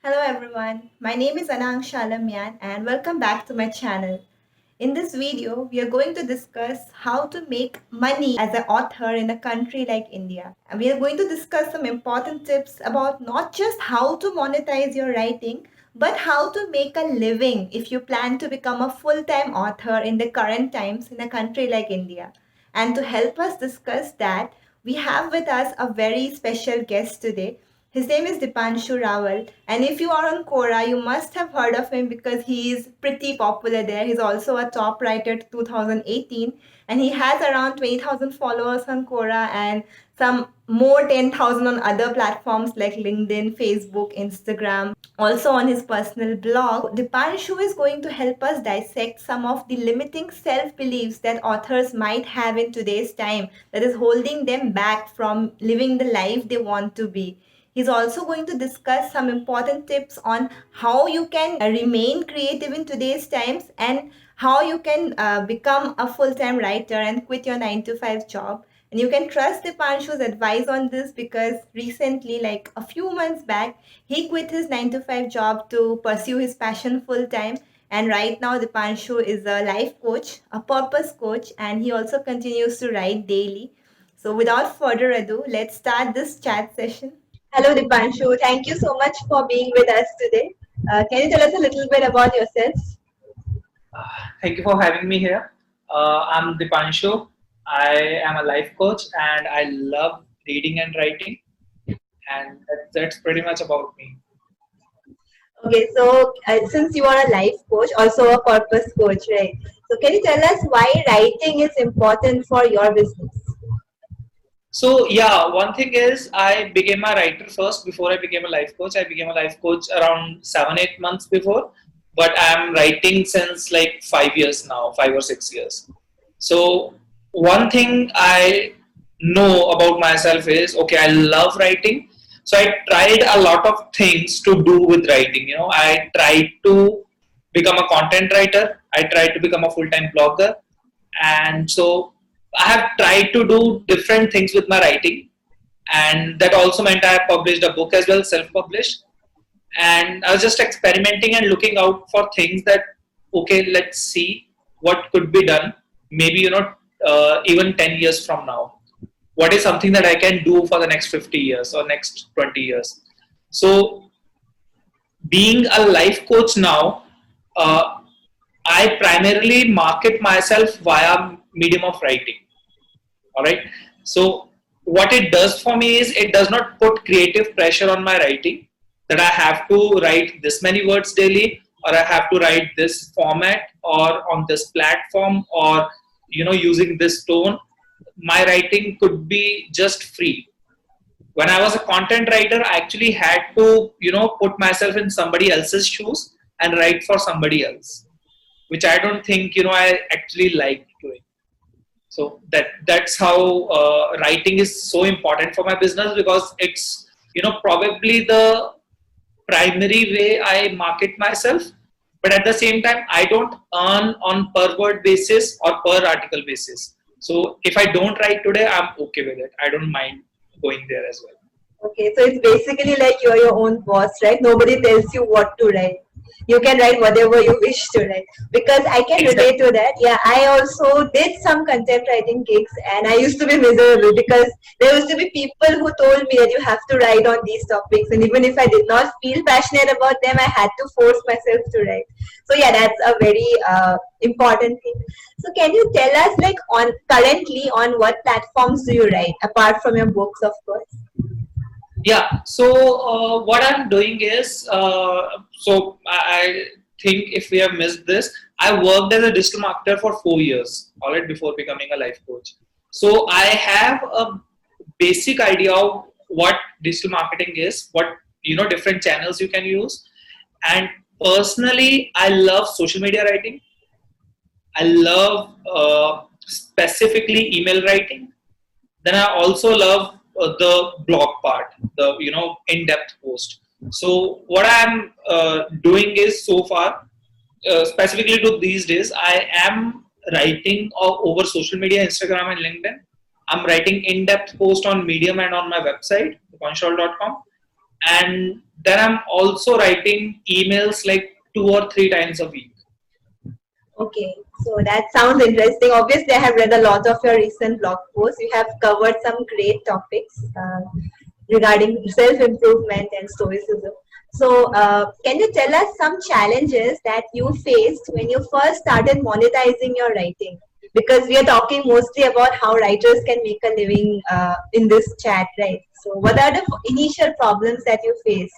Hello everyone, my name is Anang Shalamian and welcome back to my channel. In this video, we are going to discuss how to make money as an author in a country like India. And we are going to discuss some important tips about not just how to monetize your writing, but how to make a living if you plan to become a full-time author in the current times in a country like India. And to help us discuss that, we have with us a very special guest today. His name is Dipanshu Rawal, and if you are on Quora, you must have heard of him because he is pretty popular there. He's also a top writer to 2018, and he has around 20,000 followers on Quora and some more 10,000 on other platforms like LinkedIn, Facebook, Instagram. Also on his personal blog, Dipanshu is going to help us dissect some of the limiting self-beliefs that authors might have in today's time that is holding them back from living the life they want to be. He's also going to discuss some important tips on how you can remain creative in today's times and how you can become a full-time writer and quit your 9 to 5 job. And you can trust Dipanshu's advice on this because recently, like a few months back, he quit his 9 to 5 job to pursue his passion full time. And right now, Dipanshu is a life coach, a purpose coach, and he also continues to write daily. So, without further ado, let's start this chat session. Hello, Dipanshu. Thank you so much for being with us today. Can you tell us a little bit about yourself? Thank you for having me here. I'm Dipanshu. I am a life coach and I love reading and writing, and that's pretty much about me. Okay, so since you are a life coach, also a purpose coach, right? So, can you tell us why writing is important for your business? So, yeah, one thing is I became a writer first before I became a life coach. I became a life coach around 7, 8 months before, but I'm writing since like 5 years now, 5 or 6 years. So, one thing I know about myself is okay, I love writing. So, I tried a lot of things to do with writing. I tried to become a content writer, I tried to become a full time blogger, and so I have tried to do different things with my writing, and that also meant I published a book as well, self-published. And I was just experimenting and looking out for things that okay, let's see what could be done. Maybe even 10 years from now, what is something that I can do for the next 50 years or next 20 years. So being a life coach now, uh, I primarily market myself via medium of writing. All right. So what it does for me is it does not put creative pressure on my writing that I have to write this many words daily, or I have to write this format or on this platform, or using this tone. My writing could be just free. When I was a content writer, I actually had to put myself in somebody else's shoes and write for somebody else, which I don't think I actually like doing. So that's how writing is so important for my business, because it's probably the primary way I market myself. But at the same time, I don't earn on per word basis or per article basis. So if I don't write today, I'm okay with it. I don't mind going there as well. Okay, so it's basically like you're your own boss, right? Nobody tells you what to write. You can write whatever you wish to write. Because I can relate Exactly. to that. Yeah, I also did some content writing gigs and I used to be miserable because there used to be people who told me that you have to write on these topics. And even if I did not feel passionate about them, I had to force myself to write. So yeah, that's a very important thing. So can you tell us like on currently on what platforms do you write apart from your books, of course? Yeah. So what I'm doing is, I think if we have missed this, I worked as a digital marketer for 4 years, all right, before becoming a life coach. So I have a basic idea of what digital marketing is, what different channels you can use, and personally, I love social media writing. I love specifically email writing. Then I also love the blog part, the in-depth post. So what I'm doing is so far, specifically to these days, I am writing over social media, Instagram and LinkedIn. I'm writing in-depth post on Medium and on my website, thecontrol.com. And then I'm also writing emails like 2 or 3 times a week. Okay, so that sounds interesting. Obviously, I have read a lot of your recent blog posts. You have covered some great topics regarding self-improvement and stoicism. So, can you tell us some challenges that you faced when you first started monetizing your writing? Because we are talking mostly about how writers can make a living in this chat, right? So, what are the initial problems that you faced?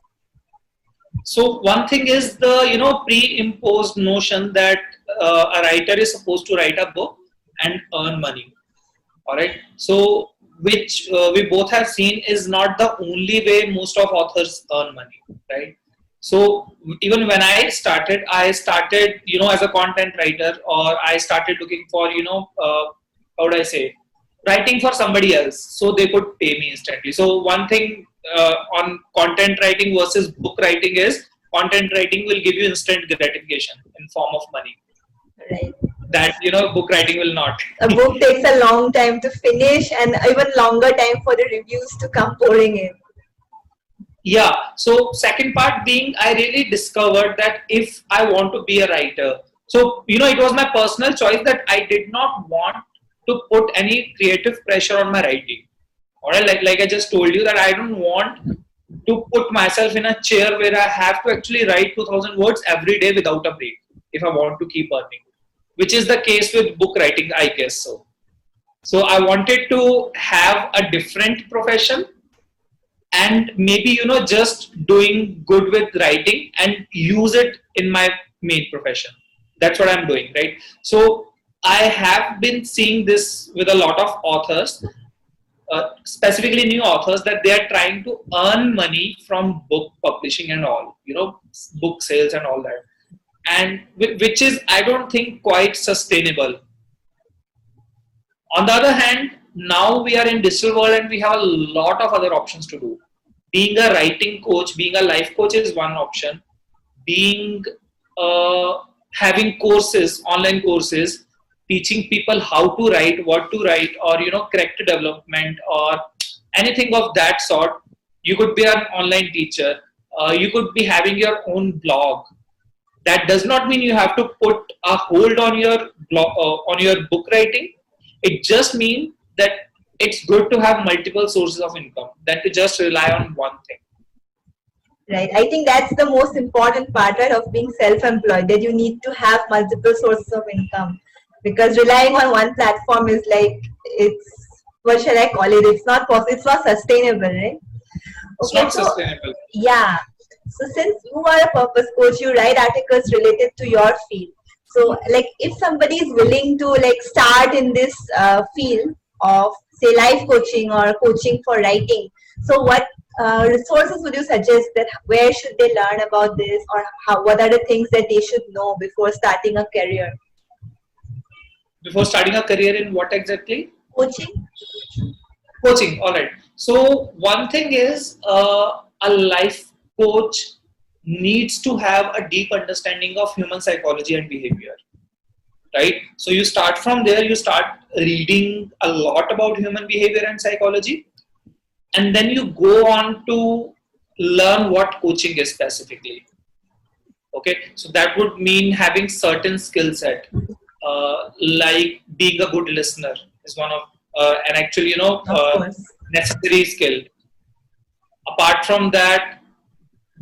So one thing is the pre-imposed notion that a writer is supposed to write a book and earn money. All right. So which we both have seen is not the only way most of authors earn money, right? So even when I started as a content writer, or I started looking for how would I say, writing for somebody else so they could pay me instantly. So one thing on content writing versus book writing is, content writing will give you instant gratification in form of money, Right. that book writing will not. A book takes a long time to finish and even longer time for the reviews to come pouring in. Yeah. So second part being, I really discovered that if I want to be a writer, so it was my personal choice that I did not want to put any creative pressure on my writing. All right, like I just told you, that I don't want to put myself in a chair where I have to actually write 2,000 words every day without a break if I want to keep earning, which is the case with book writing, I guess so. So I wanted to have a different profession, and maybe just doing good with writing and use it in my main profession. That's what I'm doing, right? So I have been seeing this with a lot of authors, specifically new authors, that they are trying to earn money from book publishing and all, book sales and all that, and which is, I don't think, quite sustainable. On the other hand, now we are in digital world and we have a lot of other options to do. Being a writing coach, being a life coach is one option. Being having courses, online courses, teaching people how to write, what to write, or character development, or anything of that sort. You could be an online teacher. You could be having your own blog. That does not mean you have to put a hold on your blog, on your book writing. It just means that it's good to have multiple sources of income than to just rely on one thing. Right. I think that's the most important part, right, of being self-employed, that you need to have multiple sources of income. Because relying on one platform is like, it's, what shall I call it? It's not possible. It's not sustainable, right? It's Okay, not so sustainable. yeah. So since you are a purpose coach, you write articles related to your field. So like, if somebody is willing to like start in this field of say life coaching or coaching for writing, so what resources would you suggest, that where should they learn about this, or how, what are the things that they should know before starting a career? Before starting a career in what exactly? Coaching. Coaching. All right. So one thing is, a life coach needs to have a deep understanding of human psychology and behavior, right? So you start from there. You start reading a lot about human behavior and psychology, and then you go on to learn what coaching is specifically. Okay, so that would mean having certain skill set, like being a good listener is one of an actual Of course. necessary skill. Apart from that,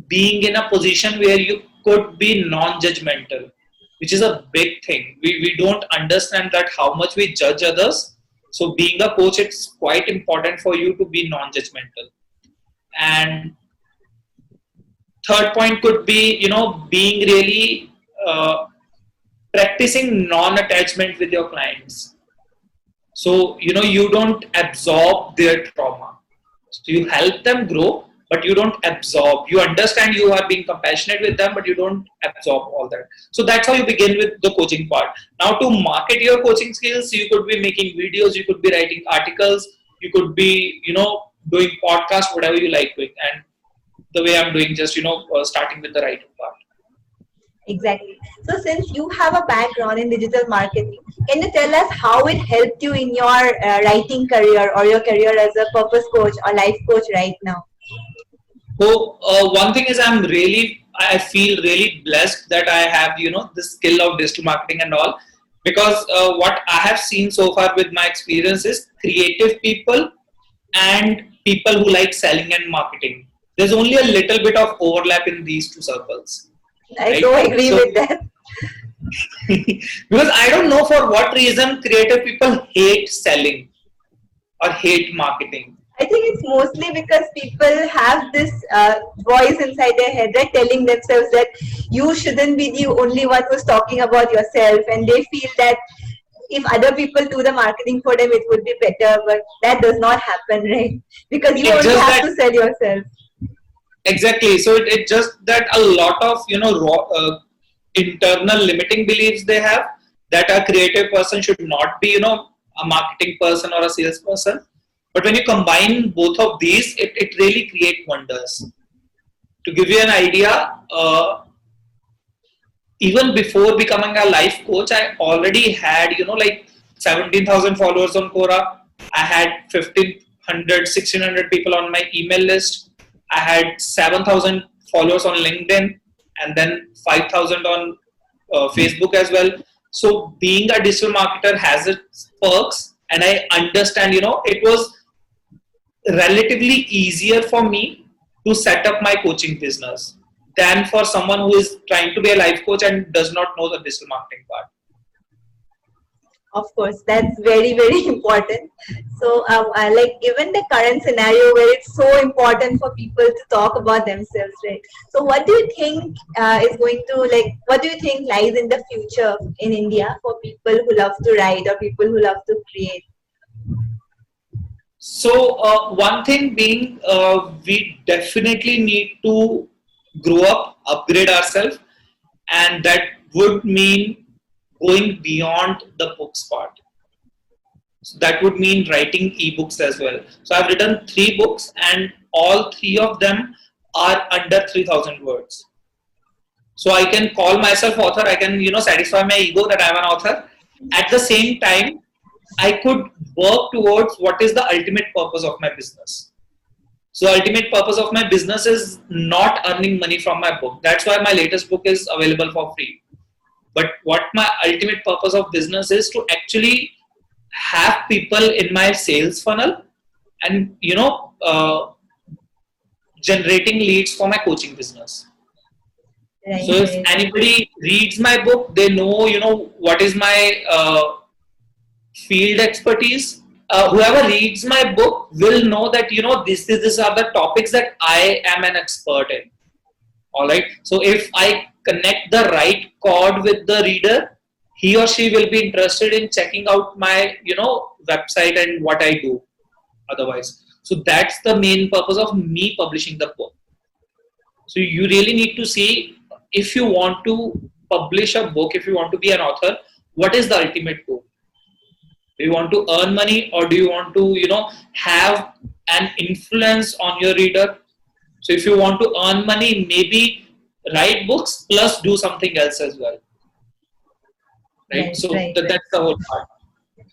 being in a position where you could be non-judgmental, which is a big thing. We don't understand that how much we judge others. So being a coach, it's quite important for you to be non-judgmental. And third point could be, being really practicing non-attachment with your clients. So, you don't absorb their trauma. So you help them grow, but you don't absorb. You understand, you are being compassionate with them, but you don't absorb all that. So that's how you begin with the coaching part. Now, to market your coaching skills, you could be making videos, you could be writing articles, you could be, doing podcasts, whatever you like doing. And the way I'm doing, just, starting with the writing part. Exactly. So since you have a background in digital marketing, can you tell us how it helped you in your writing career or your career as a purpose coach or life coach right now? So one thing is I feel really blessed that I have, the skill of digital marketing and all, because what I have seen so far with my experience is creative people and people who like selling and marketing. There's only a little bit of overlap in these two circles, I right? so agree So with that. because I don't know for what reason creative people hate selling or hate marketing. I think it's mostly because people have this voice inside their head, right, telling themselves that you shouldn't be the only one who's talking about yourself, and they feel that if other people do the marketing for them, it would be better. But that does not happen, right? Because you It's only just have that to sell yourself. exactly. So it's just that a lot of internal limiting beliefs they have, that a creative person should not be a marketing person or a salesperson. But when you combine both of these, it really create wonders. To give you an idea, even before becoming a life coach, I already had, like 17,000 followers on Quora. I had 1,500, 1,600 people on my email list. I had 7,000 followers on LinkedIn, and then 5,000 on Facebook as well. So being a digital marketer has its perks, and I understand, it was relatively easier for me to set up my coaching business than for someone who is trying to be a life coach and does not know the digital marketing part. Of course, that's very, very important. So, like, given the current scenario where it's so important for people to talk about themselves, right? So, what do you think is going to, like, what do you think lies in the future in India for people who love to write or people who love to create? So one thing being, we definitely need to grow up, upgrade ourselves, and that would mean going beyond the books part. So that would mean writing ebooks as well. So I've written 3 books, and all 3 of them are under 3,000 words. So I can call myself author. I can satisfy my ego that I'm an author. At the same time, I could work towards what is the ultimate purpose of my business. So ultimate purpose of my business is not earning money from my book. That's why my latest book is available for free. But what my ultimate purpose of business is to actually have people in my sales funnel and generating leads for my coaching business. So Right, if right. anybody reads my book, they know what is my field expertise. Whoever reads my book will know that these are the topics that I am an expert in. All right. So if I connect the right chord with the reader, he or she will be interested in checking out my website and what I do. Otherwise, so that's the main purpose of me publishing the book. So you really need to see, if you want to publish a book, if you want to be an author, what is the ultimate goal? Do you want to earn money, or do you want to have an influence on your reader? So if you want to earn money, maybe write books plus do something else as well, right? Right, So right, right. that's the whole part.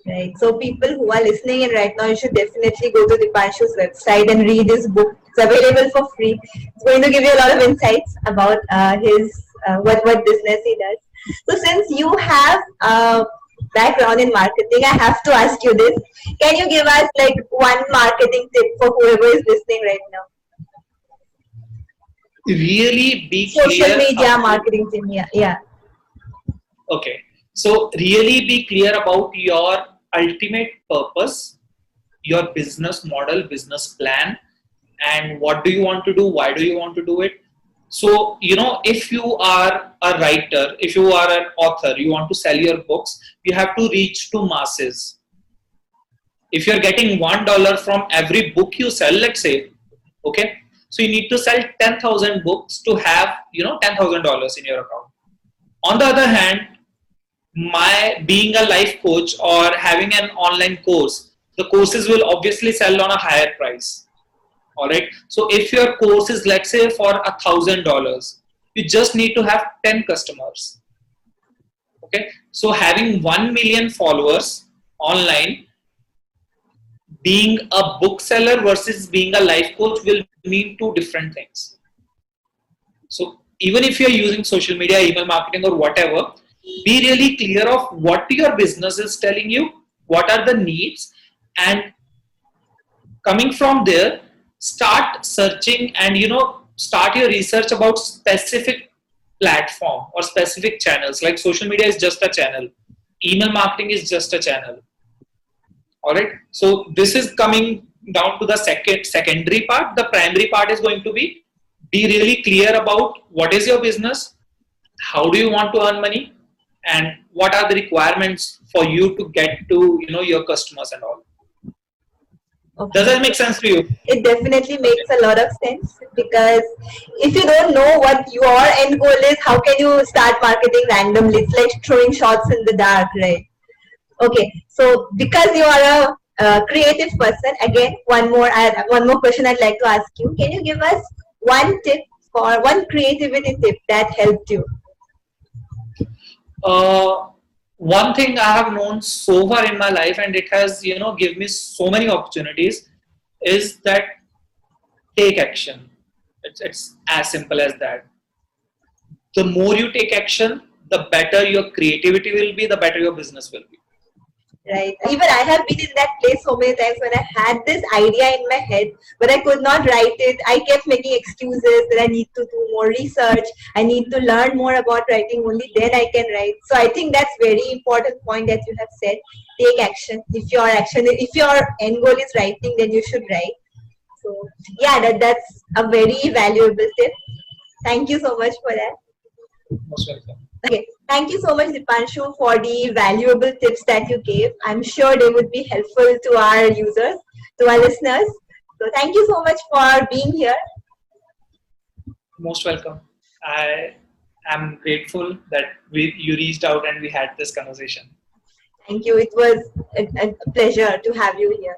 Right. So people who are listening in right now, you should definitely go to Dipanshu's website and read his book. It's available for free. It's going to give you a lot of insights about his what business he does. So since you have background in marketing, I have to ask you this. Can you give us like one marketing tip for whoever is listening right now? Really be Social clear media about, marketing team. Yeah, yeah. okay. So really be clear about your ultimate purpose, your business model, business plan, and what do you want to do? Why do you want to do it? So, if you are a writer, if you are an author, you want to sell your books, you have to reach to masses. If you're getting $1 from every book you sell, let's say, okay, so you need to sell 10,000 books to have, $10,000 in your account. On the other hand, my being a life coach or having an online course, the courses will obviously sell on a higher price. All right. So if your course is, let's say, for $1,000, you just need to have 10 customers. Okay. So having 1 million followers online, being a bookseller versus being a life coach will be mean two different things. So even if you're using social media, email marketing, or whatever, be really clear of what your business is telling you, what are the needs, and coming from there, start searching and start your research about specific platform or specific channels. Like social media is just a channel, email marketing is just a channel. All right. So this is coming down to the secondary part. The primary part is going to be really clear about what is your business, how do you want to earn money, and what are the requirements for you to get to your customers and all. Okay. Does that make sense to you? It definitely makes a lot of sense, because if you don't know what your end goal is, how can you start marketing randomly? It's like throwing shots in the dark, right? Okay, so because you are a creative person, again, one more question I'd like to ask you. Can you give us one tip, for one creativity tip that helped you? uh, One thing I have known so far in my life, and it has given me so many opportunities, is that take action. It's as simple as that. The more you take action, the better your creativity will be, the better your business will be. Right. Even I have been in that place so many times when I had this idea in my head, but I could not write it. I kept making excuses that I need to do more research. I need to learn more about writing. Only then I can write. So I think that's very important point that you have said. Take action. If your end goal is writing, then you should write. So yeah, that's a very valuable tip. Thank you so much for that. Most welcome. Okay, thank you so much, Dipanshu, for the valuable tips that you gave. I'm sure they would be helpful to our users, to our listeners. So thank you so much for being here. Most welcome. I am grateful that you reached out and we had this conversation. Thank you. It was a pleasure to have you here.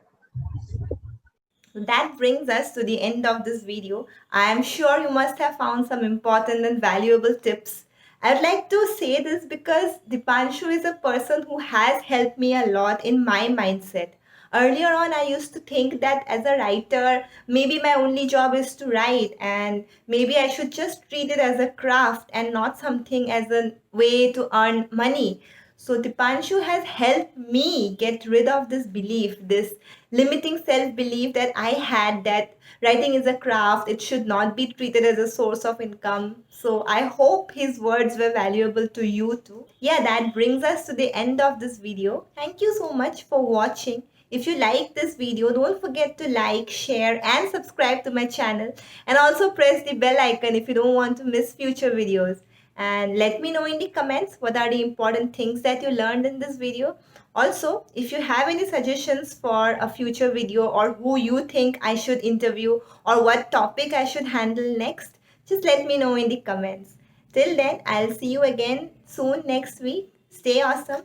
So that brings us to the end of this video. I am sure you must have found some important and valuable tips. I would like to say this because Dipanshu is a person who has helped me a lot in my mindset. Earlier on, I used to think that as a writer, maybe my only job is to write, and maybe I should just treat it as a craft and not something as a way to earn money. So Dipanshu has helped me get rid of this belief, this limiting self-belief that I had, that writing is a craft, it should not be treated as a source of income. So I hope his words were valuable to you too. Yeah, that brings us to the end of this video. Thank you so much for watching. If you like this video, don't forget to like, share and subscribe to my channel, and also press the bell icon if you don't want to miss future videos. And let me know in the comments what are the important things that you learned in this video. Also, if you have any suggestions for a future video, or who you think I should interview, or what topic I should handle next, just let me know in the comments. Till then, I'll see you again soon next week. Stay awesome.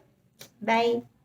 Bye.